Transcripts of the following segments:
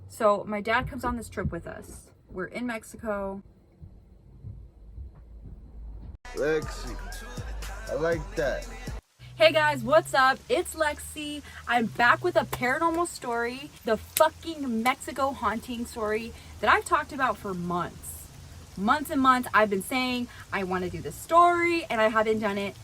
So my dad comes on this trip with us. We're in Mexico. Lexi, I like that. Hey guys, what's up? It's Lexi. I'm back with a paranormal story, the fucking Mexico haunting story that I've talked about for months. Months and months. I've been saying I want to do this story and I haven't done it.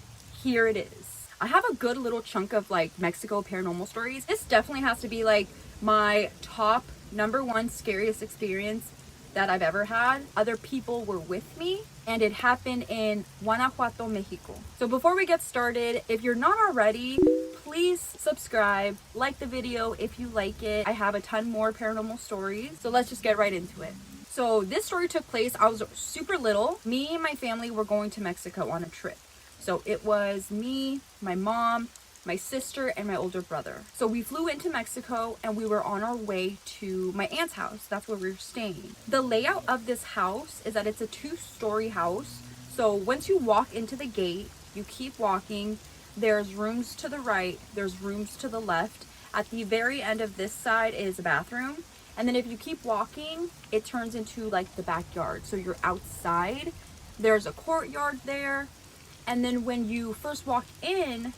Here it is. I have a good little chunk of like Mexico paranormal stories. This definitely has to be like my top #1 scariest experience that I've ever had. Other people were with me and it happened in Guanajuato, Mexico. So before we get started, if you're not already, please subscribe, like the video if you like it. I have a ton more paranormal stories, so let's just get right into it. So this story took place, I was super little. Me and my family were going to Mexico on a trip. So it was me, my mom, my sister, and my older brother. So we flew into Mexico and we were on our way to my aunt's house. That's where we were staying. The layout of this house is that it's a 2-story house. So once you walk into the gate, you keep walking. There's rooms to the right, there's rooms to the left. At the very end of this side is a bathroom. And then if you keep walking, it turns into like the backyard. So you're outside, there's a courtyard there. And then when you first walk in,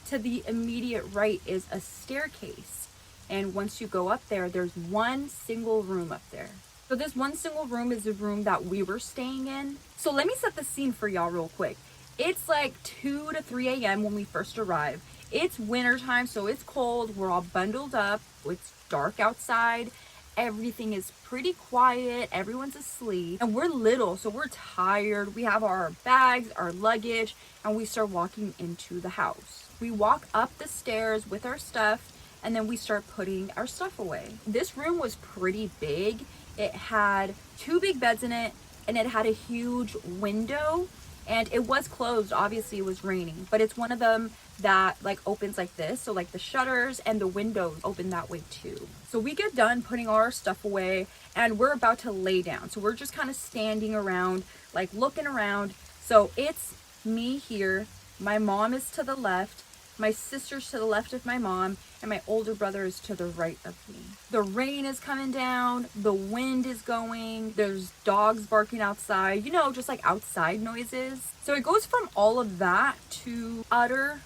to the immediate right is a staircase. And once you go up there, there's one single room up there. So this one single room is the room that we were staying in. So let me set the scene for y'all real quick. It's like 2 to 3 a.m. when we first arrive. It's winter time, so it's cold. We're all bundled up. It's dark outside. Everything is pretty quiet. Everyone's asleep. And we're little, so we're tired. We have our bags, our luggage, and we start walking into the house. We walk up the stairs with our stuff, and then we start putting our stuff away. This room was pretty big. It had 2 big beds in it, and it had a huge window, and it was closed. Obviously, it was raining, but it's one of them that like opens like this. So like the shutters and the windows open that way too. So we get done putting all our stuff away, and we're about to lay down. So we're just kind of standing around, like looking around. So it's me here. My mom is to the left. My sister's to the left of my mom, and my older brother is to the right of me. The rain is coming down, the wind is going, there's dogs barking outside, you know, just like outside noises. So it goes from all of that to utter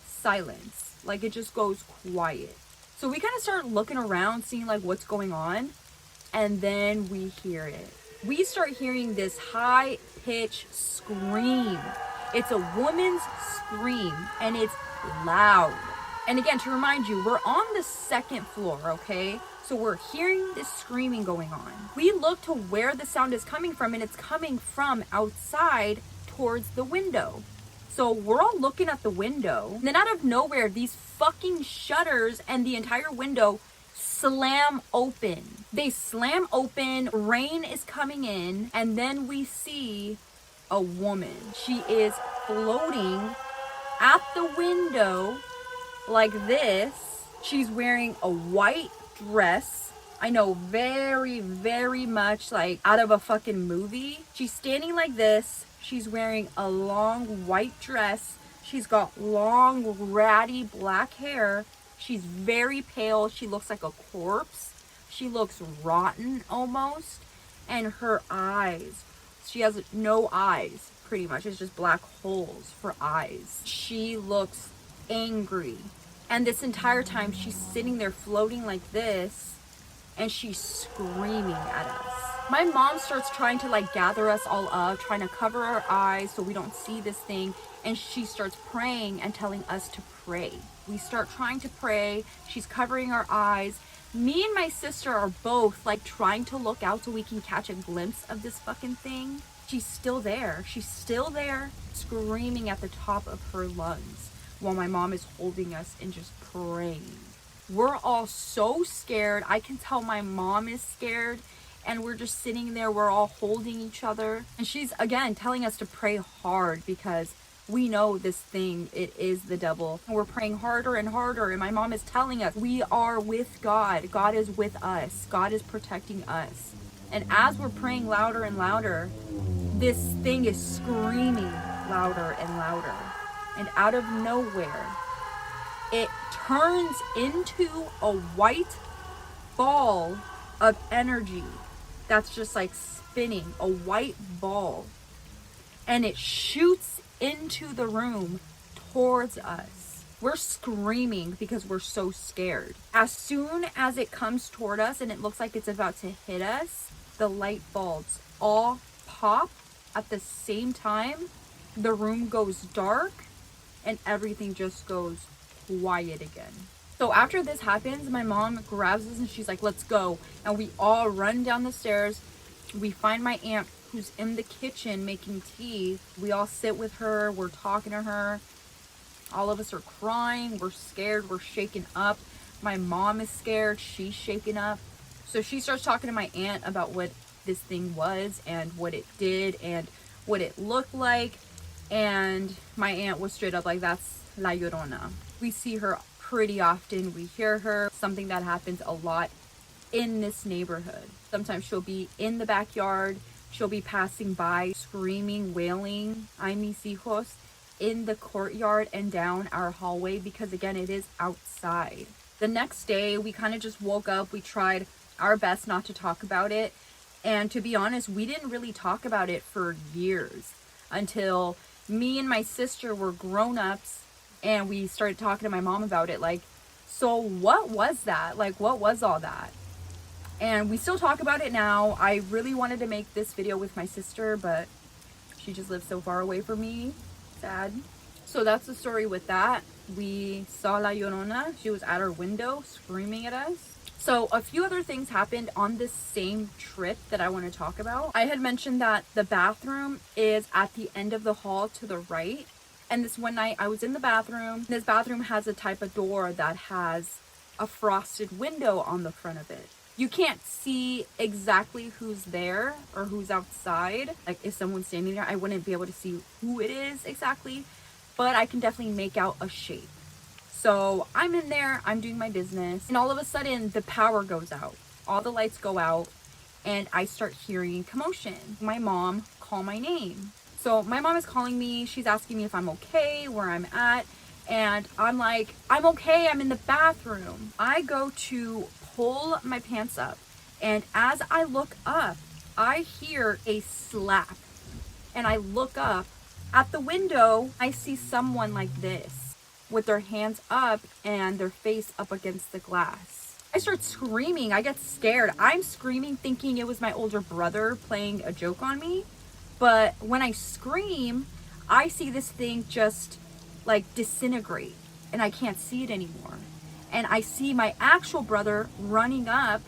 silence. Like it just goes quiet. So we kind of start looking around, seeing like what's going on, and then we hear it. We start hearing this high-pitched scream. It's a woman's scream, and it's loud. And again, to remind you, we're on the 2nd floor, okay? So we're hearing this screaming going on. We look to where the sound is coming from, and it's coming from outside towards the window. So we're all looking at the window, and then out of nowhere, these fucking shutters and the entire window slam open. They slam open, rain is coming in, and then we see a woman. She is floating at the window like this. She's wearing a white dress. I know, very, very much like out of a fucking movie. She's standing like this. She's wearing a long white dress. She's got long, ratty black hair. She's very pale. She looks like a corpse. She looks rotten almost. And her eyes, she has no eyes, pretty much. It's just black holes for eyes. She looks angry. And this entire time, she's sitting there floating like this, and she's screaming at us. My mom starts trying to like gather us all up, trying to cover our eyes so we don't see this thing. And she starts praying and telling us to pray. We start trying to pray. She's covering our eyes. Me and my sister are both like trying to look out so we can catch a glimpse of this fucking thing. She's still there. She's still there, screaming at the top of her lungs while my mom is holding us and just praying. We're all so scared. I can tell my mom is scared, and we're just sitting there. We're all holding each other. And she's, again, telling us to pray hard because we know this thing, it is the devil. And we're praying harder and harder. And my mom is telling us we are with God. God is with us. God is protecting us. And as we're praying louder and louder, this thing is screaming louder and louder. And out of nowhere, it turns into a white ball of energy that's just like spinning, a white ball, and it shoots into the room towards us. We're screaming because we're so scared. As soon as it comes toward us and it looks like it's about to hit us, the light bulbs all pop at the same time. The room goes dark and everything just goes quiet again. So after this happens, my mom grabs us and she's like, let's go. And we all run down the stairs. We find my aunt who's in the kitchen making tea. We all sit with her. We're talking to her. All of us are crying. We're scared. We're shaken up. My mom is scared. She's shaken up. So she starts talking to my aunt about what this thing was and what it did and what it looked like. And my aunt was straight up like, that's La Llorona. We see her pretty often. We hear her. Something that happens a lot in this neighborhood. Sometimes she'll be in the backyard. She'll be passing by, screaming, wailing, ay mis hijos, in the courtyard and down our hallway, because again, it is outside. The next day, we kind of just woke up. We tried our best not to talk about it. And to be honest, we didn't really talk about it for years until me and my sister were grown-ups and we started talking to my mom about it. Like, so what was that? Like, what was all that? And we still talk about it now. I really wanted to make this video with my sister, but she just lives so far away from me. Sad. So that's the story with that. We saw La Llorona. She was at our window screaming at us. So a few other things happened on this same trip that I want to talk about. I had mentioned that the bathroom is at the end of the hall to the right. And this one night I was in the bathroom. This bathroom has a type of door that has a frosted window on the front of it. You can't see exactly who's there or who's outside. Like if someone's standing there, I wouldn't be able to see who it is exactly, but I can definitely make out a shape. So I'm in there, I'm doing my business, and all of a sudden the power goes out. All the lights go out and I start hearing commotion. My mom call my name. So my mom is calling me. She's asking me if I'm okay, where I'm at. And I'm like, I'm okay, I'm in the bathroom. I go to pull my pants up. And as I look up, I hear a slap. And I look up. At the window, I see someone like this with their hands up and their face up against the glass. I start screaming. I get scared. I'm screaming thinking it was my older brother playing a joke on me. But when I scream, I see this thing just like disintegrate and I can't see it anymore. And I see my actual brother running up.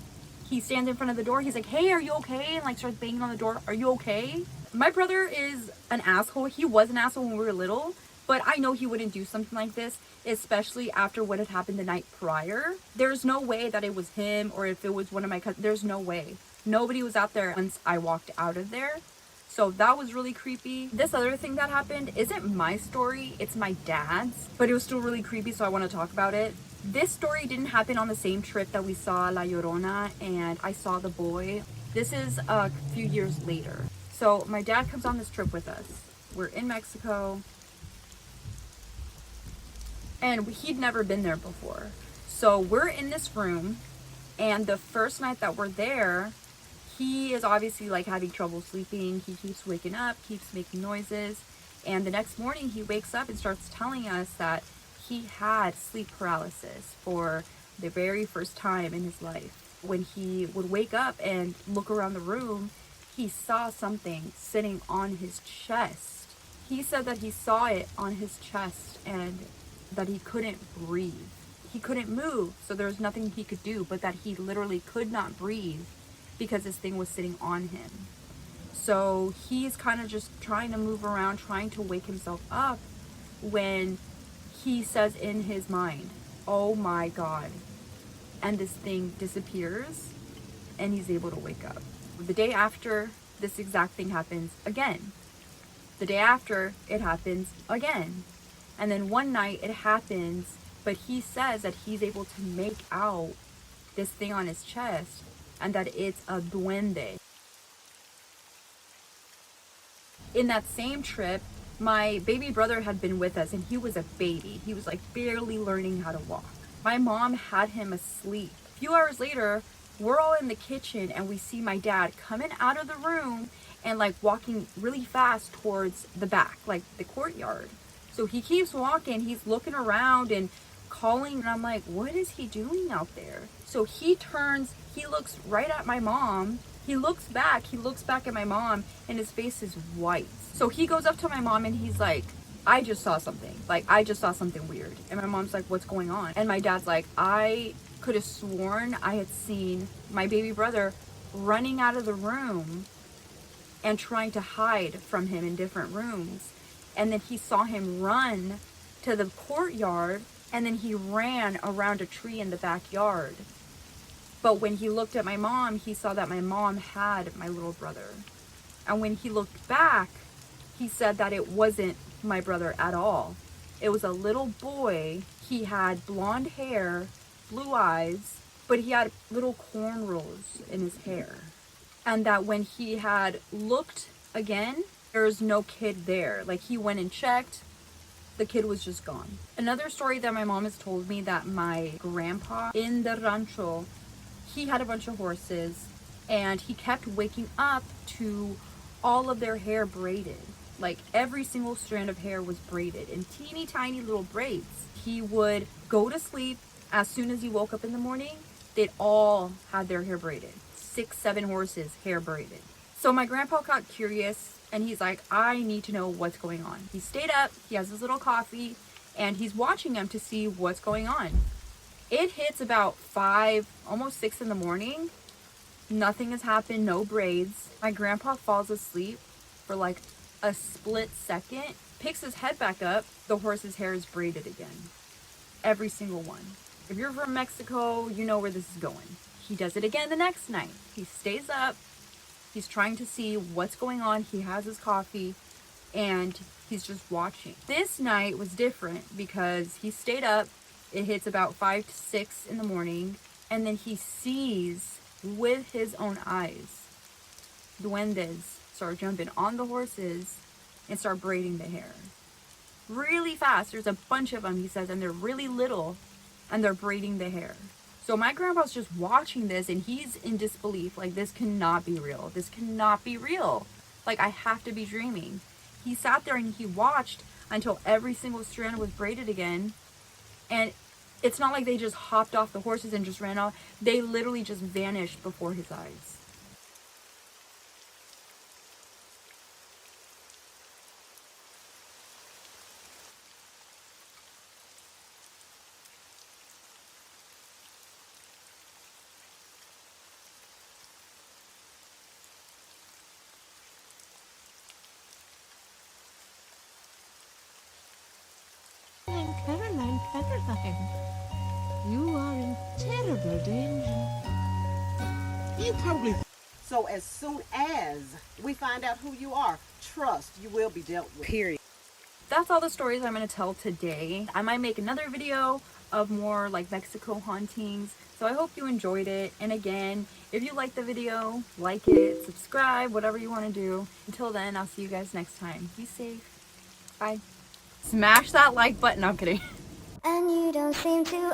He stands in front of the door. He's like, hey, are you okay? And like starts banging on the door. Are you okay? My brother is an asshole. He was an asshole when we were little, but I know he wouldn't do something like this, especially after what had happened the night prior. There's no way that it was him or if it was one of my cousins. There's no way. Nobody was out there once I walked out of there. So that was really creepy. This other thing that happened isn't my story, it's my dad's, but it was still really creepy, so I want to talk about it. This story didn't happen on the same trip that we saw La Llorona and I saw the boy. This is a few years later. So my dad comes on this trip with us. We're in Mexico and he'd never been there before. So we're in this room and the first night that we're there, he is obviously like having trouble sleeping. He keeps waking up, keeps making noises. And the next morning he wakes up and starts telling us that he had sleep paralysis for the very first time in his life. When he would wake up and look around the room, he saw something sitting on his chest. He said that he saw it on his chest and that he couldn't breathe. He couldn't move, so there was nothing he could do, but that he literally could not breathe because this thing was sitting on him. So he's kind of just trying to move around, trying to wake himself up when he says in his mind, oh my God. And this thing disappears and he's able to wake up. The day after, this exact thing happens again. The day after, it happens again. And then one night it happens, but he says that he's able to make out this thing on his chest and that it's a duende. In that same trip, my baby brother had been with us and he was a baby. He was like barely learning how to walk. My mom had him asleep. A few hours later, we're all in the kitchen and we see my dad coming out of the room and like walking really fast towards the back, like the courtyard. So he keeps walking, he's looking around and calling, and I'm like, what is he doing out there? So he turns, he looks right at my mom. He looks back at my mom, and his face is white. So he goes up to my mom and he's like, I just saw something. Like, I just saw something weird. And my mom's like, what's going on? And my dad's like, I could have sworn I had seen my baby brother running out of the room and trying to hide from him in different rooms. And then he saw him run to the courtyard, and then he ran around a tree in the backyard. But when he looked at my mom, he saw that my mom had my little brother. And when he looked back, he said that it wasn't my brother at all. It was a little boy. He had blonde hair, blue eyes, but he had little cornrows in his hair. And that when he had looked again, there was no kid there. Like, he went and checked, the kid was just gone. Another story that my mom has told me, that my grandpa in the rancho, he had a bunch of horses and he kept waking up to all of their hair braided. Like, every single strand of hair was braided in teeny tiny little braids. He would go to sleep. As soon as he woke up in the morning, they'd all had their hair braided. 6, 7 horses, hair braided. So my grandpa got curious and he's like, I need to know what's going on. He stayed up, he has his little coffee, and he's watching them to see what's going on. It hits about 5, almost 6 in the morning. Nothing has happened, no braids. My grandpa falls asleep for like a split second, picks his head back up, the horse's hair is braided again. Every single one. If you're from Mexico, you know where this is going. He does it again the next night. He stays up, he's trying to see what's going on. He has his coffee and he's just watching. This night was different because he stayed up. It hits about 5 to 6 in the morning, and then he sees with his own eyes duendes start jumping on the horses and start braiding the hair really fast. There's a bunch of them, he says, and they're really little, and they're braiding the hair. So my grandpa's just watching this and he's in disbelief. Like, this cannot be real. This cannot be real. Like, I have to be dreaming. He sat there and he watched until every single strand was braided again. And it's not like they just hopped off the horses and just ran off. They literally just vanished before his eyes. Caroline, you are in terrible danger. You probably... So as soon as we find out who you are, trust you will be dealt with. Period. That's all the stories I'm going to tell today. I might make another video of more like Mexico hauntings. So I hope you enjoyed it. And again, if you liked the video, like it, subscribe, whatever you want to do. Until then, I'll see you guys next time. Be safe. Bye. Smash that like button. I'm kidding. And you don't seem to